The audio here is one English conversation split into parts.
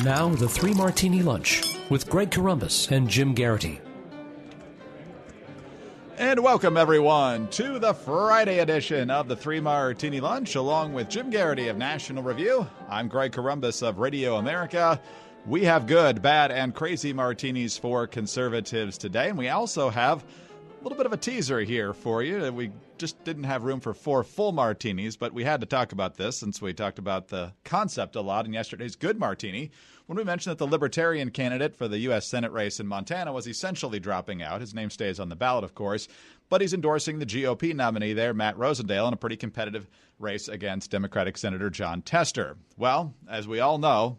Now, the Three Martini Lunch with Greg Corombos and Jim Garrity. And welcome, everyone, to the Friday edition of the Three Martini Lunch, along with Jim Garrity of National Review. I'm Greg Corombos of Radio America. We have good, bad, and crazy martinis for conservatives today, and we also have a little bit of a teaser here for you. We just didn't have room for 4 full martinis, but we had to talk about this since we talked about the concept a lot in yesterday's Good Martini when we mentioned that the Libertarian candidate for the U.S. Senate race in Montana was essentially dropping out. His name stays on the ballot, of course, but he's endorsing the GOP nominee there, Matt Rosendale, in a pretty competitive race against Democratic Senator Jon Tester. Well, as we all know,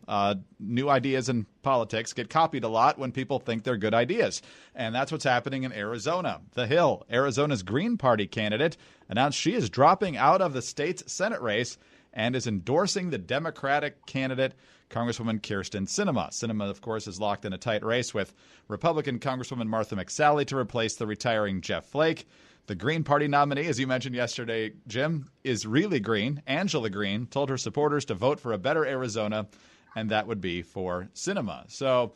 new ideas in politics get copied a lot when people think they're good ideas. And that's what's happening in Arizona. The Hill, Arizona's Green Party candidate, announced she is dropping out of the state's Senate race and is endorsing the Democratic candidate, Congresswoman Kyrsten Sinema. Sinema, of course, is locked in a tight race with Republican Congresswoman Martha McSally to replace the retiring Jeff Flake. The Green Party nominee, as you mentioned yesterday, Jim, is really green. Angela Green told her supporters to vote for a better Arizona, and that would be for Sinema. So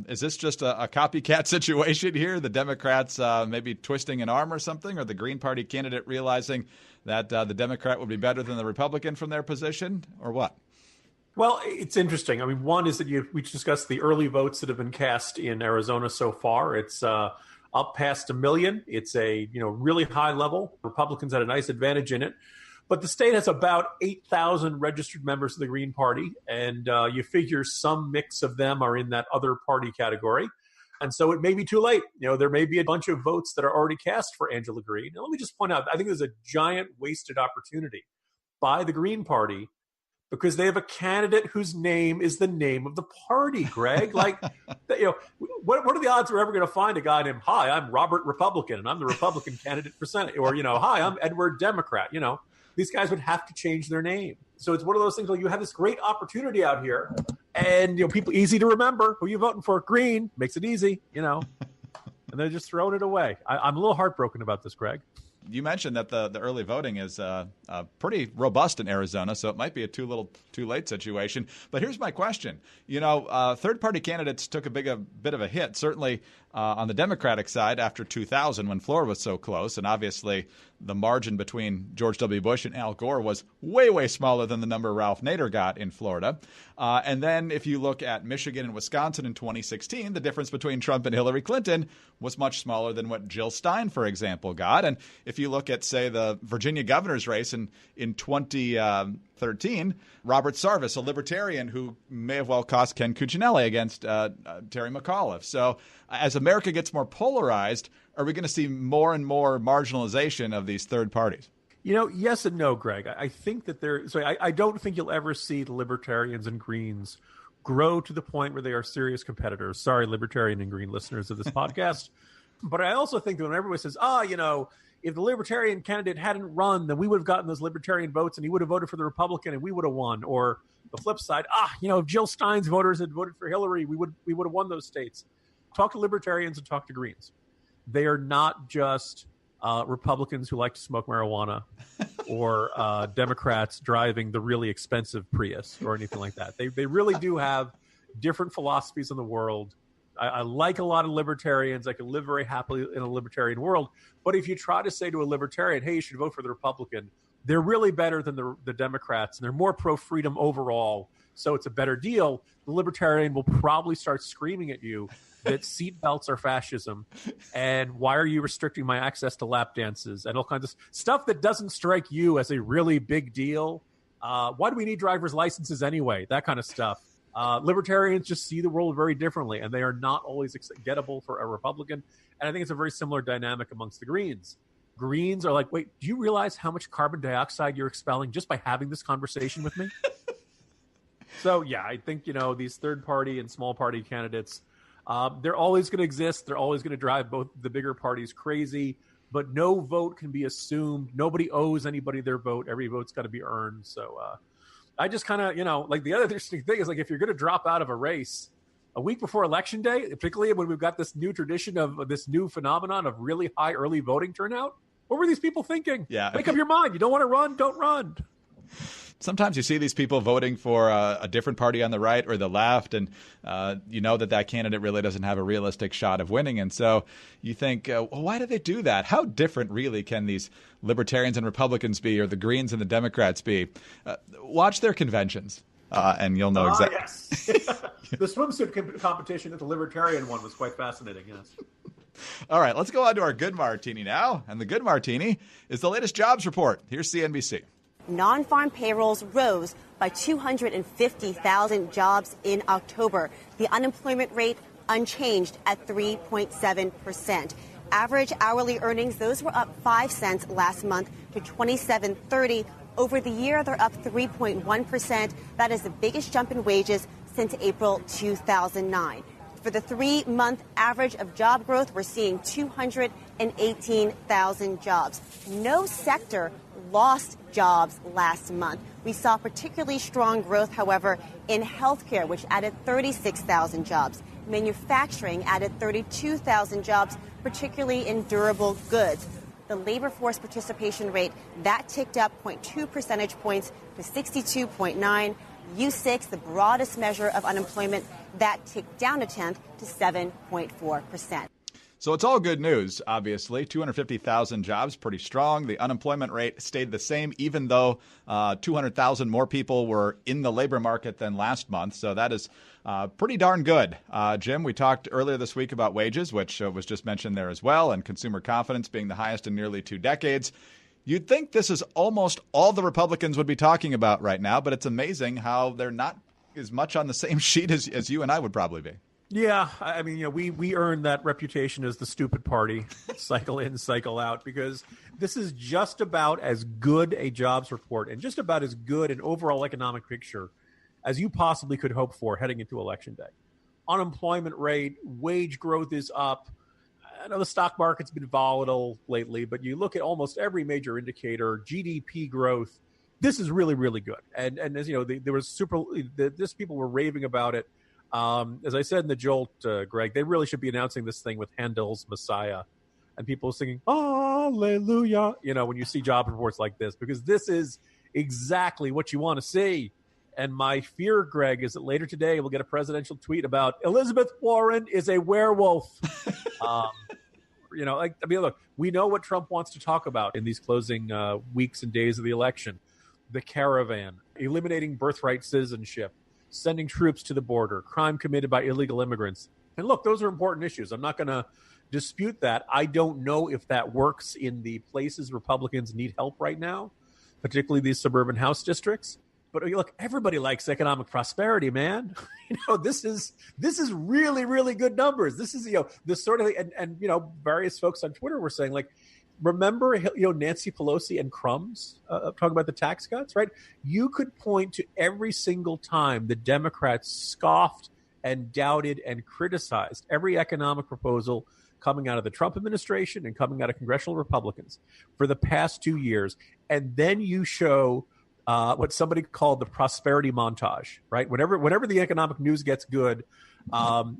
is this just a copycat situation here? The Democrats maybe twisting an arm or something, or the Green Party candidate realizing that the Democrat would be better than the Republican from their position, or what? Well, it's interesting. I mean, one is that we discussed the early votes that have been cast in Arizona so far. It's up past 1 million. It's a really high level. Republicans had a nice advantage in it. But the state has about 8,000 registered members of the Green Party, and you figure some mix of them are in that other party category. And so it may be too late. There may be a bunch of votes that are already cast for Angela Green. And let me just point out, I think there's a giant wasted opportunity by the Green Party because they have a candidate whose name is the name of the party, Greg. Like, what are the odds we're ever going to find a guy named, hi, I'm Robert Republican, and I'm the Republican candidate for Senate. Or, hi, I'm Edward Democrat. These guys would have to change their name. So it's one of those things where you have this great opportunity out here, and people easy to remember who you voting for. Green makes it easy, and they're just throwing it away. I'm a little heartbroken about this, Greg. You mentioned that the early voting is pretty robust in Arizona, so it might be a too little, too late situation. But here's my question. Third-party candidates took a bit of a hit, certainly on the Democratic side after 2000 when Florida was so close. And obviously the margin between George W. Bush and Al Gore was way, way smaller than the number Ralph Nader got in Florida. And then if you look at Michigan and Wisconsin in 2016, the difference between Trump and Hillary Clinton was much smaller than what Jill Stein, for example, got. And if you look at, say, the Virginia governor's race in 2013, Robert Sarvis, a libertarian who may have well cost Ken Cuccinelli against Terry McAuliffe. So as America gets more polarized, are we going to see more and more marginalization of these third parties? Yes and no, Greg. I think that I don't think you'll ever see the libertarians and Greens grow to the point where they are serious competitors. Sorry, libertarian and Green listeners of this podcast. But I also think that when everybody says, if the Libertarian candidate hadn't run, then we would have gotten those Libertarian votes and he would have voted for the Republican and we would have won. Or the flip side, if Jill Stein's voters had voted for Hillary, we would have won those states. Talk to Libertarians and talk to Greens. They are not just Republicans who like to smoke marijuana or Democrats driving the really expensive Prius or anything like that. They really do have different philosophies in the world. I like a lot of libertarians. I can live very happily in a libertarian world. But if you try to say to a libertarian, hey, you should vote for the Republican, they're really better than the Democrats, and they're more pro-freedom overall, so it's a better deal. The libertarian will probably start screaming at you that seatbelts are fascism, and why are you restricting my access to lap dances, and all kinds of stuff that doesn't strike you as a really big deal. Why do we need driver's licenses anyway? That kind of stuff. Libertarians just see the world very differently, and they are not always gettable for a Republican. And I think it's a very similar dynamic amongst the Greens. Greens are like, wait, do you realize how much carbon dioxide you're expelling just by having this conversation with me? So, yeah, I think, these third party and small party candidates, they're always going to exist. They're always going to drive both the bigger parties crazy. But no vote can be assumed. Nobody owes anybody their vote. Every vote's got to be earned. So I just kind of, the other interesting thing is, if you're going to drop out of a race a week before Election Day, particularly when we've got this new tradition of this new phenomenon of really high early voting turnout, what were these people thinking? Yeah. Make up your mind. You don't want to run, don't run. sometimes you see these people voting for a different party on the right or the left, and you know that candidate really doesn't have a realistic shot of winning. And so you think, well, why do they do that? How different really can these libertarians and Republicans be, or the Greens and the Democrats be? Watch their conventions. And you'll know exactly. Yes. The swimsuit competition at the Libertarian one was quite fascinating, yes. All right, let's go on to our good martini now. And the good martini is the latest jobs report. Here's CNBC. Non-farm payrolls rose by 250,000 jobs in October. The unemployment rate unchanged at 3.7%. Average hourly earnings, those were up 5 cents last month to $27.30. Over the year, they're up 3.1%. That is the biggest jump in wages since April 2009. For the 3-month average of job growth, we're seeing 218,000 jobs. No sector lost jobs last month. We saw particularly strong growth, however, in healthcare, which added 36,000 jobs. Manufacturing added 32,000 jobs, particularly in durable goods. The labor force participation rate, that ticked up 0.2 percentage points to 62.9. U6, the broadest measure of unemployment, that ticked down a tenth to 7.4%. So it's all good news, obviously. 250,000 jobs, pretty strong. The unemployment rate stayed the same, even though 200,000 more people were in the labor market than last month. So that is pretty darn good. Jim, we talked earlier this week about wages, which was just mentioned there as well, and consumer confidence being the highest in nearly 2 decades. You'd think this is almost all the Republicans would be talking about right now, but it's amazing how they're not as much on the same sheet as you and I would probably be. Yeah, I mean, we earned that reputation as the stupid party, cycle in, cycle out, because this is just about as good a jobs report and just about as good an overall economic picture as you possibly could hope for heading into Election Day. Unemployment rate, wage growth is up. I know the stock market's been volatile lately, but you look at almost every major indicator, GDP growth, this is really, really good. And as you know, there was people were raving about it. As I said in the Jolt, Greg, they really should be announcing this thing with Handel's Messiah and people singing, Hallelujah, when you see job reports like this, because this is exactly what you want to see. And my fear, Greg, is that later today we'll get a presidential tweet about Elizabeth Warren is a werewolf. Look, we know what Trump wants to talk about in these closing weeks and days of the election. The caravan, eliminating birthright citizenship, sending troops to the border, crime committed by illegal immigrants. And look, those are important issues. I'm not going to dispute that. I don't know if that works in the places Republicans need help right now, particularly these suburban House districts. But look, everybody likes economic prosperity, man. This is really, really good numbers. This is, this sort of, and various folks on Twitter were saying, like, remember, Nancy Pelosi and crumbs talking about the tax cuts, right? You could point to every single time the Democrats scoffed and doubted and criticized every economic proposal coming out of the Trump administration and coming out of congressional Republicans for the past 2 years. And then you show what somebody called the prosperity montage, right? Whenever the economic news gets good,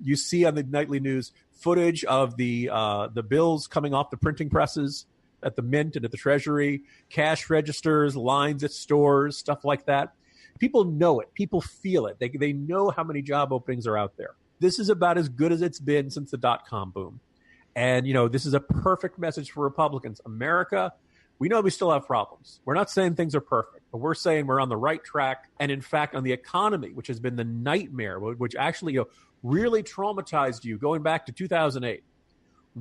you see on the nightly news footage of the bills coming off the printing presses at the Mint and at the Treasury, cash registers, lines at stores, stuff like that. People know it. People feel it. They know how many job openings are out there. This is about as good as it's been since the dot-com boom. And, this is a perfect message for Republicans. America, we know we still have problems. We're not saying things are perfect, but we're saying we're on the right track. And in fact, on the economy, which has been the nightmare, which actually really traumatized you going back to 2008,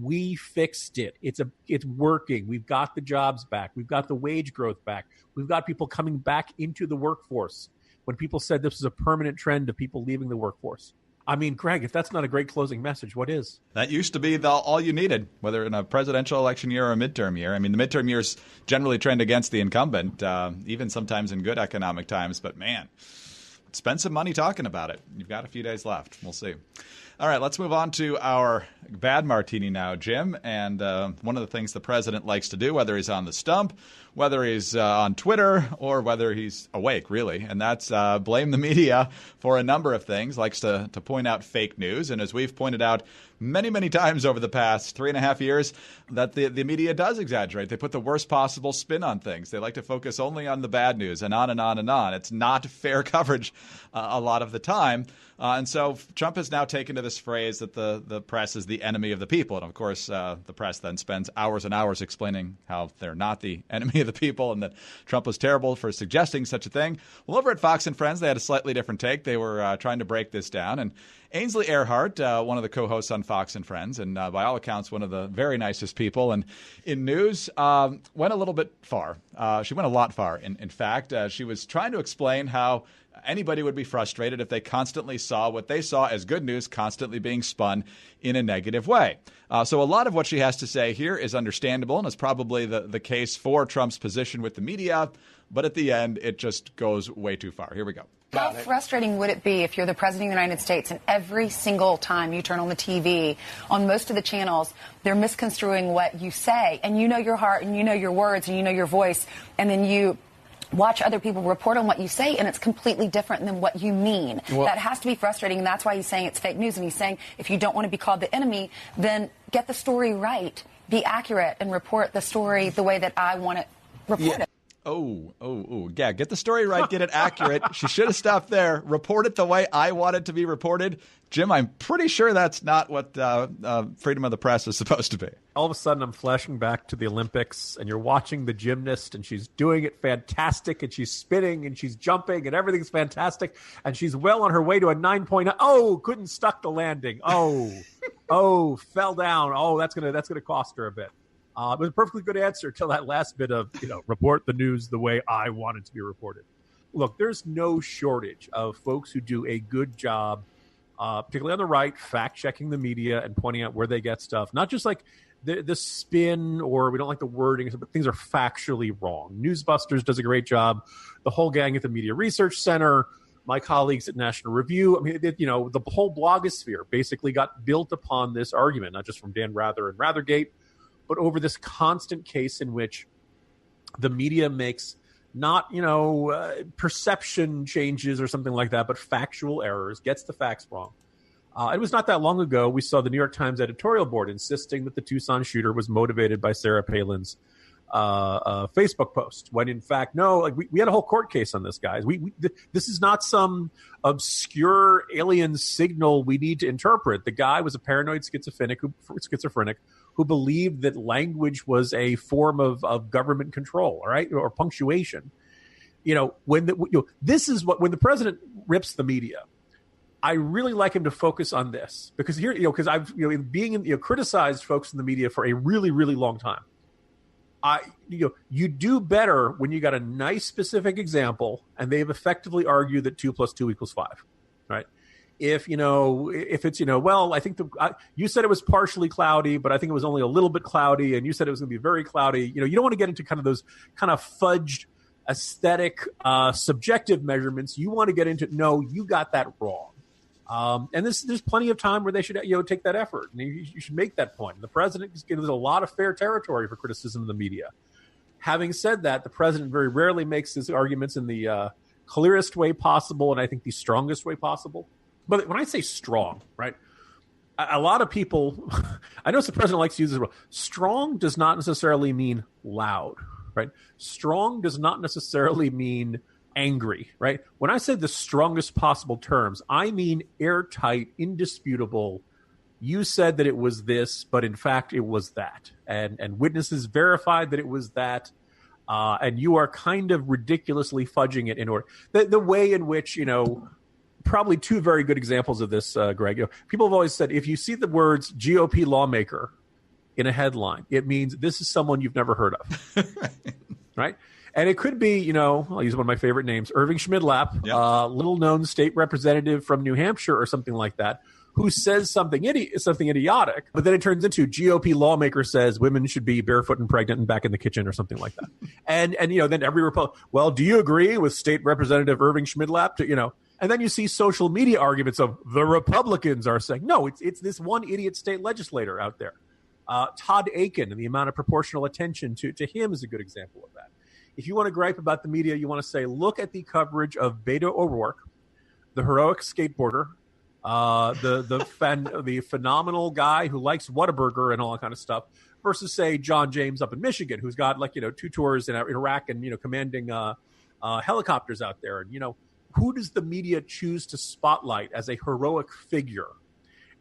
we fixed it. It's working. We've got the jobs back. We've got the wage growth back. We've got people coming back into the workforce. When people said this was a permanent trend of people leaving the workforce. I mean, Greg, if that's not a great closing message, what is? That used to be all you needed, whether in a presidential election year or a midterm year. I mean, the midterm years generally trend against the incumbent, even sometimes in good economic times. But man, spend some money talking about it. You've got a few days left. We'll see. All right, let's move on to our bad martini now, Jim. And one of the things the president likes to do, whether he's on the stump, whether he's on Twitter, or whether he's awake, really, and that's blame the media for a number of things, likes to point out fake news. And as we've pointed out many, many times over the past 3.5 years, that the media does exaggerate. They put the worst possible spin on things. They like to focus only on the bad news and on and on and on. It's not fair coverage a lot of the time. And so Trump has now taken to this phrase that the press is the enemy of the people. And, of course, the press then spends hours and hours explaining how they're not the enemy of the people and that Trump was terrible for suggesting such a thing. Well, over at Fox and Friends, they had a slightly different take. They were trying to break this down. And Ainsley Earhardt, one of the co-hosts on Fox and Friends, and by all accounts, one of the very nicest people and in news, went a little bit far. She went a lot far. In fact, she was trying to explain how anybody would be frustrated if they constantly saw what they saw as good news constantly being spun in a negative way. So a lot of what she has to say here is understandable and is probably the case for Trump's position with the media. But at the end, it just goes way too far. Here we go. How frustrating would it be if you're the president of the United States and every single time you turn on the TV, on most of the channels, they're misconstruing what you say, and you know your heart and you know your words and you know your voice, and then you watch other people report on what you say, and it's completely different than what you mean. Well, that has to be frustrating, and that's why he's saying it's fake news. And he's saying if you don't want to be called the enemy, then get the story right, be accurate, and report the story the way that I want it reported. Yeah, get the story right, get it accurate. She should have stopped there. Report it the way I want it to be reported. Jim, I'm pretty sure that's not what freedom of the press is supposed to be. All of a sudden, I'm flashing back to the Olympics, and you're watching the gymnast, and she's doing it fantastic, and she's spinning, and she's jumping, and everything's fantastic, and she's well on her way to a 9.0. Oh, couldn't stuck the landing. Oh, fell down. Oh, that's gonna cost her a bit. It was a perfectly good answer till that last bit of, report the news the way I want it to be reported. Look, there's no shortage of folks who do a good job, particularly on the right, fact-checking the media and pointing out where they get stuff. Not just like the spin or we don't like the wording, but things are factually wrong. Newsbusters does a great job. The whole gang at the Media Research Center, my colleagues at National Review, I mean, the whole blogosphere basically got built upon this argument, not just from Dan Rather and Rathergate, but over this constant case in which the media makes not, perception changes or something like that, but factual errors, gets the facts wrong. It was not that long ago we saw the New York Times editorial board insisting that the Tucson shooter was motivated by Sarah Palin's Facebook post, when in fact, no, like we had a whole court case on this, guys. This is not some obscure alien signal we need to interpret. The guy was a paranoid schizophrenic who believed that language was a form of government control, all right, or punctuation. When the president rips the media, I really like him to focus on this because here, because I've criticized folks in the media for a really, really long time. You do better when you got a nice specific example and they've effectively argued that 2 + 2 = 5, right? If it's, well, I think you said it was partially cloudy, but I think it was only a little bit cloudy, and you said it was going to be very cloudy. You don't want to get into kind of those kind of fudged aesthetic, subjective measurements. You want to get into, no, you got that wrong. And there's plenty of time where they should, take that effort. And you should make that point. And the president gives a lot of fair territory for criticism of the media. Having said that, the president very rarely makes his arguments in the clearest way possible, and I think the strongest way possible. But when I say strong, right, a lot of people, I know the president likes to use this word. Strong does not necessarily mean loud, right? Strong does not necessarily mean angry, right? When I say the strongest possible terms, I mean airtight, indisputable. You said that it was this, but in fact it was that. And witnesses verified that it was that. And you are kind of ridiculously fudging it in order. The way in which, probably two very good examples of this, Greg. People have always said if you see the words GOP lawmaker in a headline, it means this is someone you've never heard of, right? And it could be, I'll use one of my favorite names, Irving Schmidlap, little-known state representative from New Hampshire or something like that, who says something idiotic, but then it turns into GOP lawmaker says women should be barefoot and pregnant and back in the kitchen or something like that. and then every Republican, well, do you agree with State Representative Irving Schmidlap? And then you see social media arguments of the Republicans are saying, no, it's this one idiot state legislator out there. Todd Aiken and the amount of proportional attention to him is a good example of that. If you want to gripe about the media, you want to say, look at the coverage of Beto O'Rourke, the heroic skateboarder, the phenomenal guy who likes Whataburger and all that kind of stuff, versus, say, John James up in Michigan, who's got 2 tours in Iraq and commanding helicopters out there. And who does the media choose to spotlight as a heroic figure,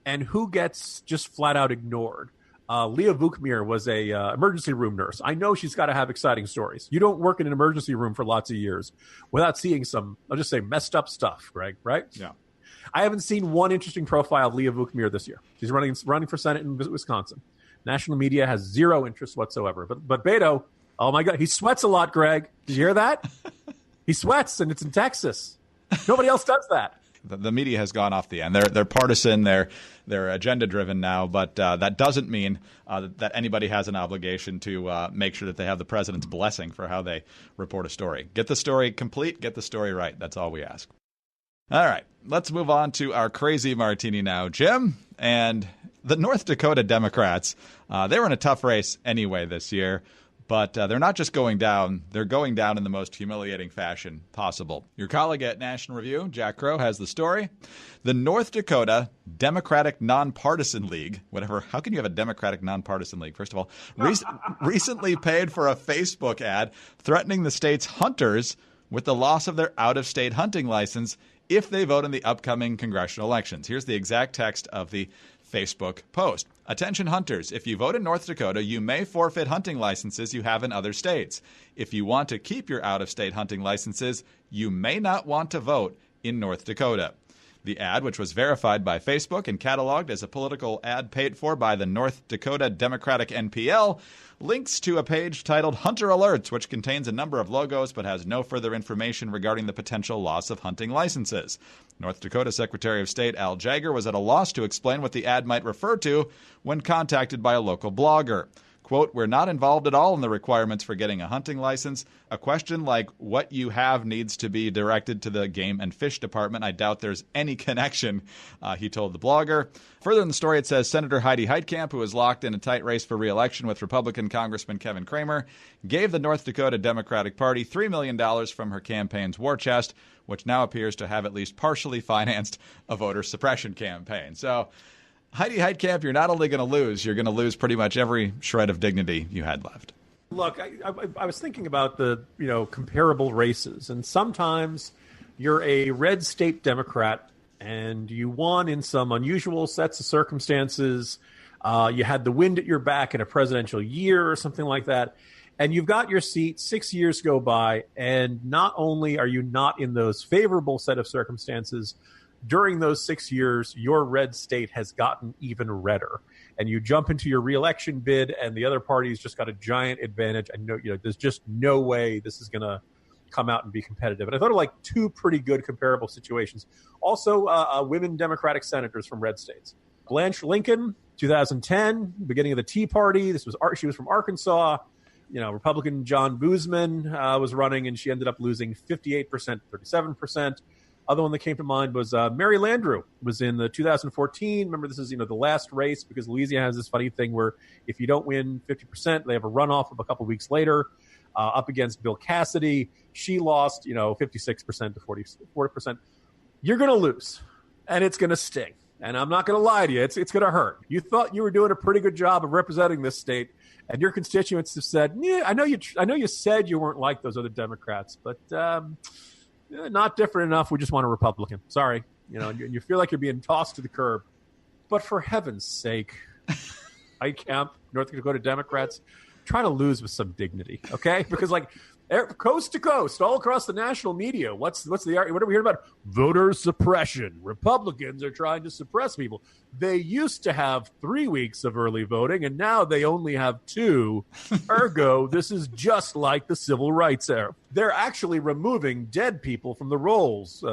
and who gets just flat out ignored? Leah Vukmir was a emergency room nurse. I know she's got to have exciting stories. You don't work in an emergency room for lots of years without seeing some, I'll just say, messed up stuff, Greg, right? Yeah. I haven't seen one interesting profile of Leah Vukmir this year. She's running for Senate in Wisconsin. National media has zero interest whatsoever. But Beto, oh my God, he sweats a lot, Greg. Did you hear that? He sweats, and it's in Texas. Nobody else does that. The media has gone off the end. They're partisan. They're agenda driven now. But that doesn't mean that anybody has an obligation to make sure that they have the president's blessing for how they report a story. Get the story complete. Get the story right. That's all we ask. All right, let's move on to our crazy martini now, Jim. And the North Dakota Democrats, they were in a tough race anyway this year. But they're not just going down. They're going down in the most humiliating fashion possible. Your colleague at National Review, Jack Crow, has the story. The North Dakota Democratic Nonpartisan League, whatever. How can you have a Democratic Nonpartisan League? First of all, recently paid for a Facebook ad threatening the state's hunters with the loss of their out-of-state hunting license if they vote in the upcoming congressional elections. Here's the exact text of the Facebook post. Attention hunters, if you vote in North Dakota, you may forfeit hunting licenses you have in other states. If you want to keep your out-of-state hunting licenses, you may not want to vote in North Dakota. The ad, which was verified by Facebook and cataloged as a political ad paid for by the North Dakota Democratic NPL, links to a page titled Hunter Alerts, which contains a number of logos but has no further information regarding the potential loss of hunting licenses. North Dakota Secretary of State Al Jaeger was at a loss to explain what the ad might refer to when contacted by a local blogger. Quote, we're not involved at all in the requirements for getting a hunting license. A question like what you have needs to be directed to the Game and Fish Department. I doubt there's any connection, he told the blogger. Further in the story, it says Senator Heidi Heitkamp, who is locked in a tight race for re-election with Republican Congressman Kevin Cramer, gave the North Dakota Democratic Party $3 million from her campaign's war chest, which now appears to have at least partially financed a voter suppression campaign. So Heidi Heitkamp, you're not only going to lose, you're going to lose pretty much every shred of dignity you had left. Look, I was thinking about the comparable races, and sometimes you're a red state Democrat and you won in some unusual sets of circumstances. You had the wind at your back in a presidential year or something like that, and you've got your seat. 6 years go by, and not only are you not in those favorable set of circumstances, during those 6 years, your red state has gotten even redder. And you jump into your reelection bid, and the other party's just got a giant advantage. I know, there's just no way this is going to come out and be competitive. And I thought of like two pretty good comparable situations. Also, women Democratic senators from red states. Blanche Lincoln, 2010, beginning of the Tea Party. She was from Arkansas. Republican John Boozman was running, and she ended up losing 58%, 37%. Other one that came to mind was Mary Landrieu was in the 2014. Remember, this is the last race because Louisiana has this funny thing where if you don't win 50%, they have a runoff of a couple weeks later up against Bill Cassidy. She lost 56% to 40%. You're going to lose, and it's going to sting. And I'm not going to lie to you, it's going to hurt. You thought you were doing a pretty good job of representing this state, and your constituents have said, "Yeah, I know you said you weren't like those other Democrats, but." Not different enough. We just want a Republican. Sorry. You feel like you're being tossed to the curb. But for heaven's sake, Heitkamp, North Dakota Democrats, try to lose with some dignity, okay? Because coast to coast, all across the national media, what are we hearing about? Voter suppression. Republicans are trying to suppress people. They used to have 3 weeks of early voting, and now they only have 2. Ergo, this is just like the civil rights era. They're actually removing dead people from the rolls,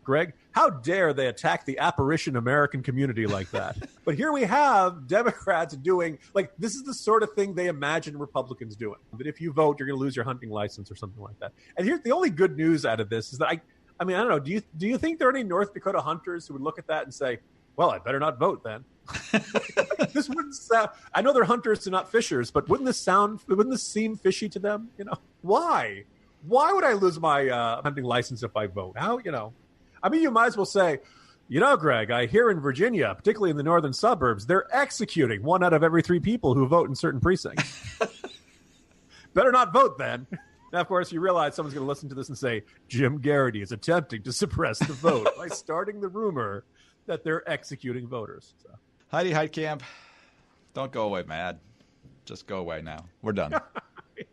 Greg. How dare they attack the apparition American community like that? But here we have Democrats doing, this is the sort of thing they imagine Republicans doing. That if you vote, you're going to lose your hunting license or something like that. And here's the only good news out of this is that I mean, I don't know. Do you think there are any North Dakota hunters who would look at that and say, well, I better not vote then? This wouldn't sound. I know they're hunters and not fishers, but wouldn't this seem fishy to them? Why? Why would I lose my hunting license if I vote? How, I mean, you might as well say, Greg, I hear in Virginia, particularly in the northern suburbs, they're executing 1 out of every 3 people who vote in certain precincts. Better not vote then. Now, of course, you realize someone's going to listen to this and say, Jim Garrity is attempting to suppress the vote by starting the rumor that they're executing voters. So. Heidi Heitkamp, don't go away mad. Just go away now. We're done. Yeah.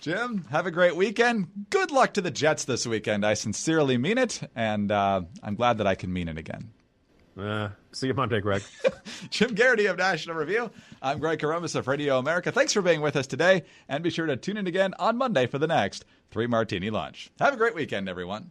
Jim, have a great weekend. Good luck to the Jets this weekend. I sincerely mean it, and I'm glad that I can mean it again. See you Monday, Greg. Jim Garrity of National Review. I'm Greg Columbus of Radio America. Thanks for being with us today, and be sure to tune in again on Monday for the next 3 Martini Lunch. Have a great weekend, everyone.